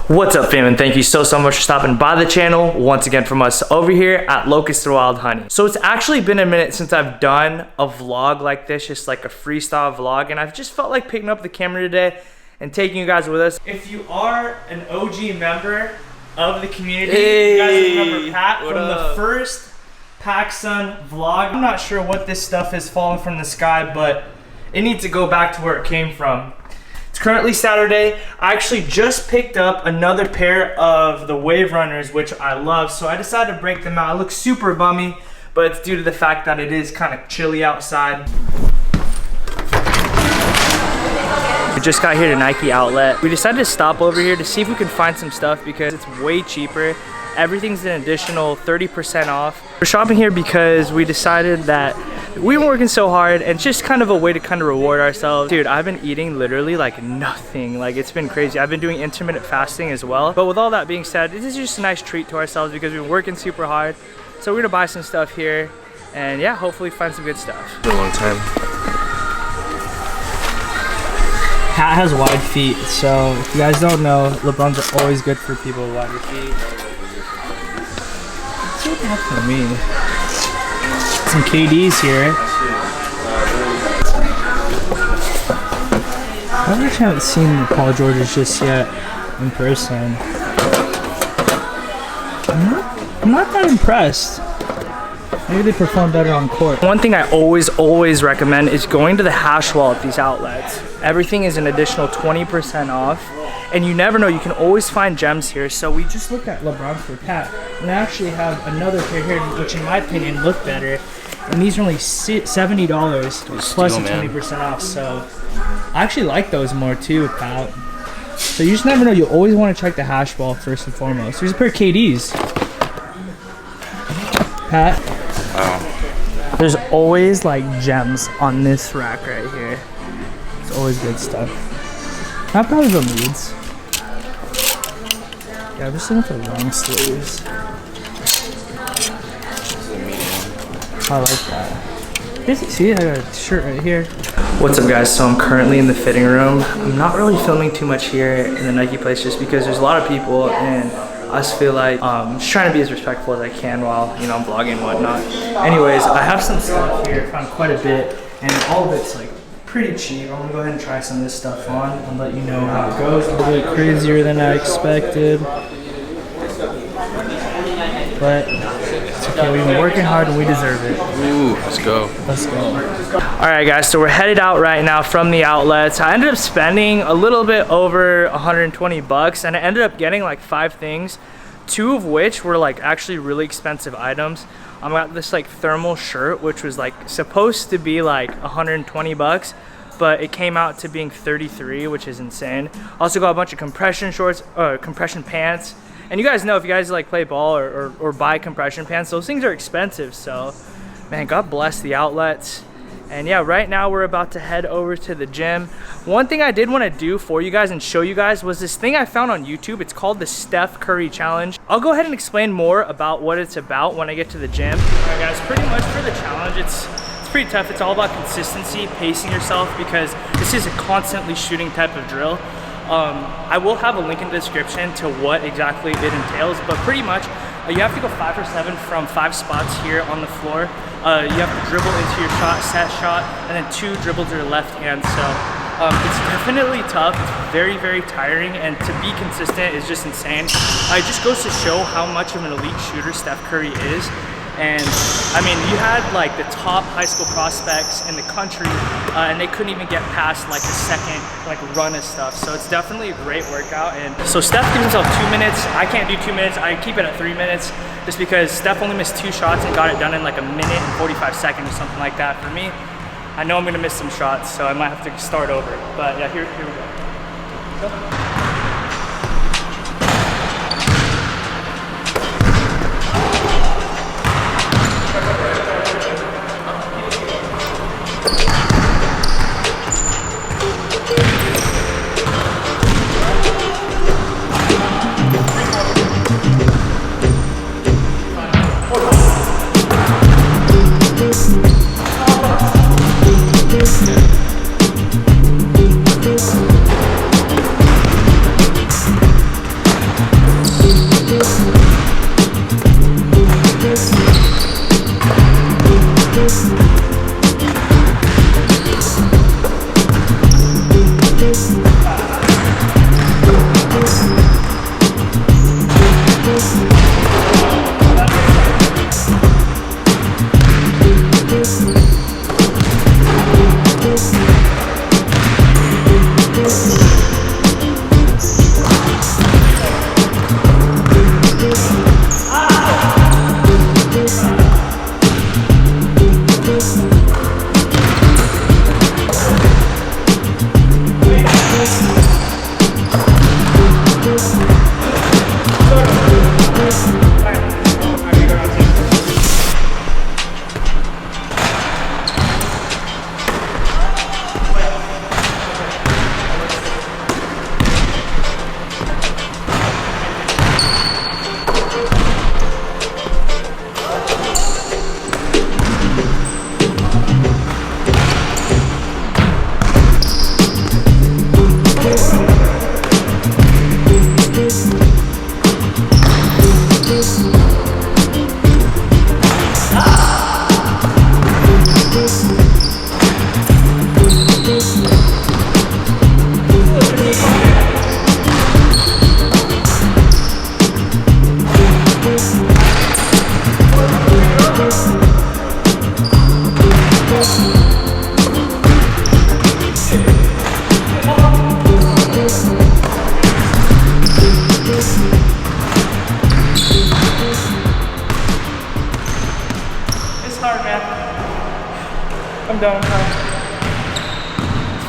What's up, fam, and thank you so much for stopping by the channel once again from us over here at Locust&WildHoney. So it's actually been a minute since I've done a vlog like this, just like a freestyle vlog, and I've just felt like picking up the camera today and taking you guys with us. If you are an OG member of the community, you guys remember Pat from the first PacSun vlog. I'm not sure what this stuff is falling from the sky, but it needs to go back to where it came from. It's currently Saturday. I actually just picked up another pair of the Wave Runners, which I love, so I decided to break them out. I look super bummy, but it's due to the fact that it is kind of chilly outside. We just got here to Nike outlet. We decided to stop over here to see if we can find some stuff because it's way cheaper. Everything's an additional 30% off. We're shopping here because we decided that we weren't working so hard and it's just kind of a way to kind of reward ourselves. Dude, I've been eating literally like nothing. Like, it's been crazy. I've been doing intermittent fasting as well. But with all that being said, this is just a nice treat to ourselves because we've been working super hard. So we're gonna buy some stuff here and yeah, hopefully find some good stuff. It's been a long time. Pat has wide feet, so if you guys don't know, LeBrons are always good for people with wider feet. What's that for me? Some KDs here. I actually haven't seen the Paul Georges just yet in person. I'm not that impressed. Maybe they perform better on court. One thing I always recommend is going to the hash wall at these outlets. Everything is an additional 20% off. And you never know, you can always find gems here. So we just looked at LeBron for Pat. And I actually have another pair here, which in my opinion look better. And these are only $70 plus a 20% off. So I actually like those more too, Pat. So you just never know, you always want to check the hash wall first and foremost. Here's a pair of KDs. Pat. Wow. There's always like gems on this rack right here. It's always good stuff. Not probably the leads. Yeah, I'm just looking for long sleeves. I like that. See, I got a shirt right here. What's up, guys? So I'm currently in the fitting room. I'm not really filming too much here in the Nike place just because there's a lot of people and I just feel like just trying to be as respectful as I can while, you know, I'm vlogging and whatnot. Anyways, I have some stuff here. I found quite a bit and all of it's like pretty cheap. I'm gonna go ahead and try some of this stuff on and let you know how it goes. A little bit crazier than I expected, but it's okay. We've been working hard and we deserve it. Ooh, let's go. Let's go. All right, guys, so we're headed out right now from the outlets. I ended up spending a little bit over 120 bucks and I ended up getting like 5 things, 2 of which were like actually really expensive items. I got this like thermal shirt, which was like supposed to be like 120 bucks, but it came out to being 33, which is insane. Also got a bunch of compression shorts, compression pants. And you guys know, if you guys like play ball or buy compression pants, those things are expensive. So, man, God bless the outlets. And yeah, right now we're about to head over to the gym. One thing I did want to do for you guys and show you guys was this thing I found on YouTube. It's called the Steph Curry Challenge. I'll go ahead and explain more about what it's about when I get to the gym. All right, guys, pretty much for the challenge, it's pretty tough. It's all about consistency, pacing yourself, because this is a constantly shooting type of drill. I will have a link in the description to what exactly it entails, but pretty much you have to go 5 or 7 from 5 spots here on the floor. You have to dribble into your shot, set shot, and then 2 dribble to your left hand. So it's definitely tough. It's very, very tiring, and to be consistent is just insane. It just goes to show how much of an elite shooter Steph Curry is. And I mean, you had like the top high school prospects in the country and they couldn't even get past like a second like run of stuff. So it's definitely a great workout. And so Steph gives himself 2 minutes. I can't do 2 minutes. I keep it at 3 minutes just because Steph only missed 2 shots and got it done in like a minute and 45 seconds or something like that. For me, I know I'm gonna miss some shots, so I might have to start over. But yeah, here we go.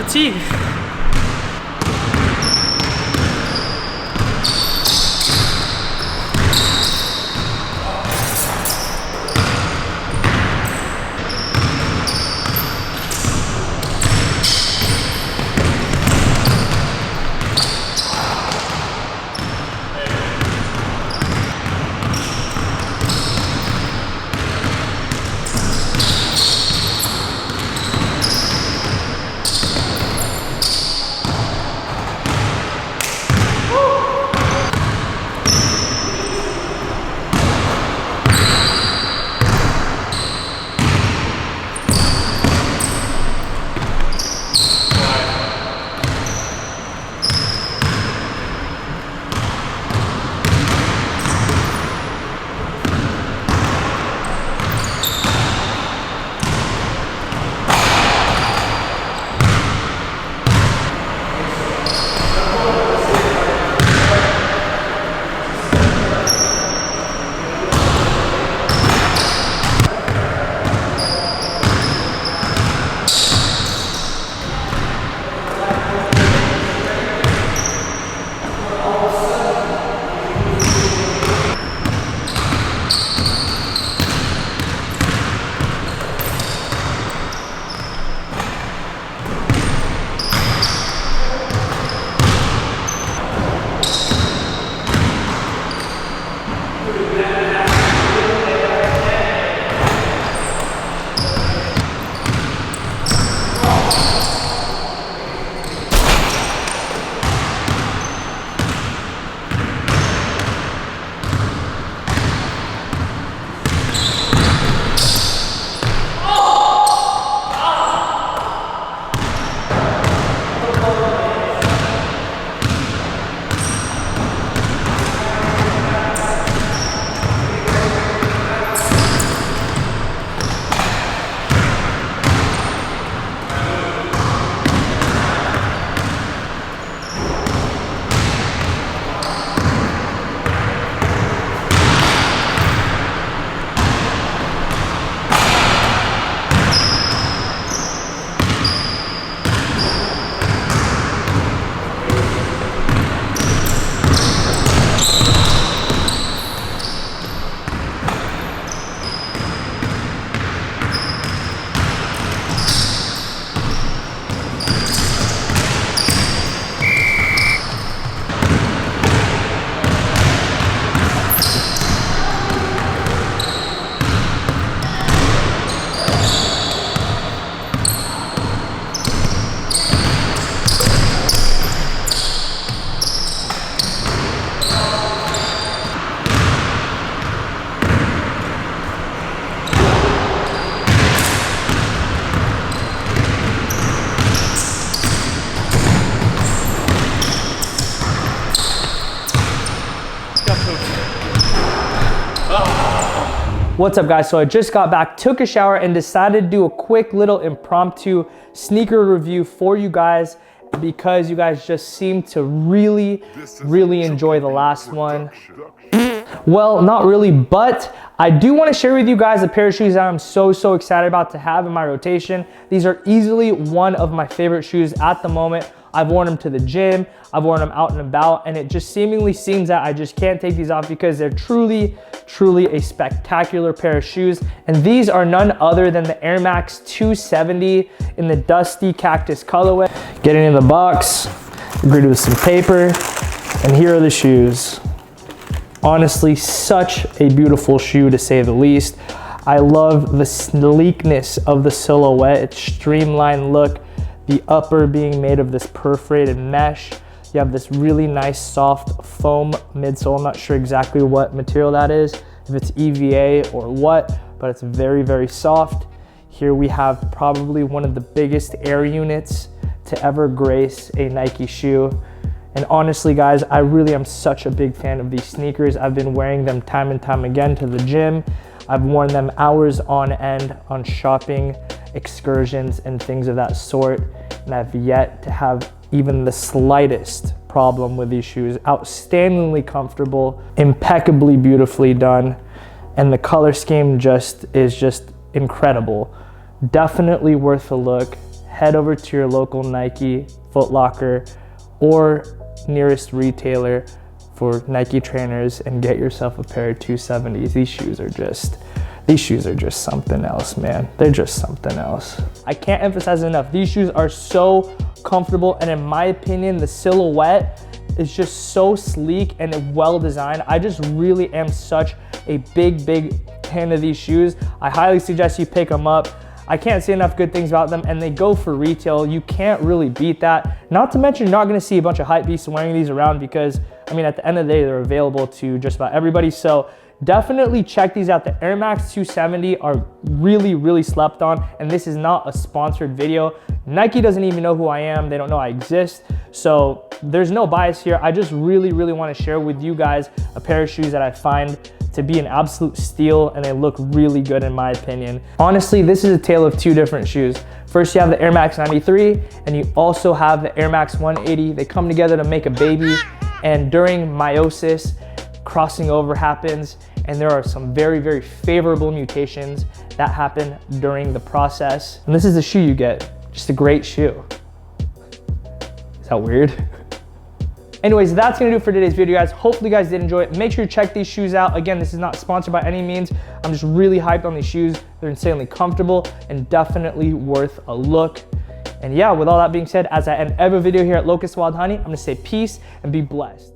fatigue. What's up guys, so I just got back, took a shower and decided to do a quick little impromptu sneaker review for you guys because you guys just seem to really enjoy the last one. Well, not really, but I do want to share with you guys a pair of shoes that I'm so excited about to have in my rotation. These are easily one of my favorite shoes at the moment. I've worn them to the gym, I've worn them out and about, and it just seemingly seems that I just can't take these off because they're truly a spectacular pair of shoes. And these are none other than the Air Max 270 in the dusty cactus colorway. Getting in the box, greeted with some paper, and here are the shoes. Honestly, such a beautiful shoe to say the least. I love the sleekness of the silhouette, its streamlined look, the upper being made of this perforated mesh. You have this really nice soft foam midsole. I'm not sure exactly what material that is, if it's EVA or what, but it's very soft. Here we have probably one of the biggest air units to ever grace a Nike shoe. And honestly guys, I really am such a big fan of these sneakers. I've been wearing them time and time again to the gym. I've worn them hours on end on shopping excursions and things of that sort, and I've yet to have even the slightest problem with these shoes. Outstandingly comfortable, impeccably beautifully done, and the color scheme is just incredible. Definitely worth a look. head over to your local Nike, Foot Locker, or nearest retailer for Nike trainers and get yourself a pair of 270s. These shoes are just something else, man. They're just something else. I can't emphasize enough. These shoes are so comfortable, and in my opinion, the silhouette is just so sleek and well designed. I just really am such a big fan of these shoes. I highly suggest you pick them up. I can't say enough good things about them, and they go for retail. You can't really beat that. Not to mention, you're not gonna see a bunch of hype beasts wearing these around because, I mean, at the end of the day, they're available to just about everybody. So definitely check these out. The Air Max 270 are really slept on, and this is not a sponsored video. Nike doesn't even know who I am. They don't know I exist. So there's no bias here. I just really wanna share with you guys a pair of shoes that I find to be an absolute steal, and they look really good in my opinion. Honestly, this is a tale of two different shoes. First, you have the Air Max 93, and you also have the Air Max 180. They come together to make a baby, and during meiosis, crossing over happens, and there are some very favorable mutations that happen during the process. And this is the shoe you get, just a great shoe. Is that weird? Anyways, that's gonna do it for today's video, guys. Hopefully you guys did enjoy it. Make sure you check these shoes out. Again, this is not sponsored by any means. I'm just really hyped on these shoes. They're insanely comfortable and definitely worth a look. And yeah, with all that being said, as I end every video here at Locust&WildHoney, I'm gonna say peace and be blessed.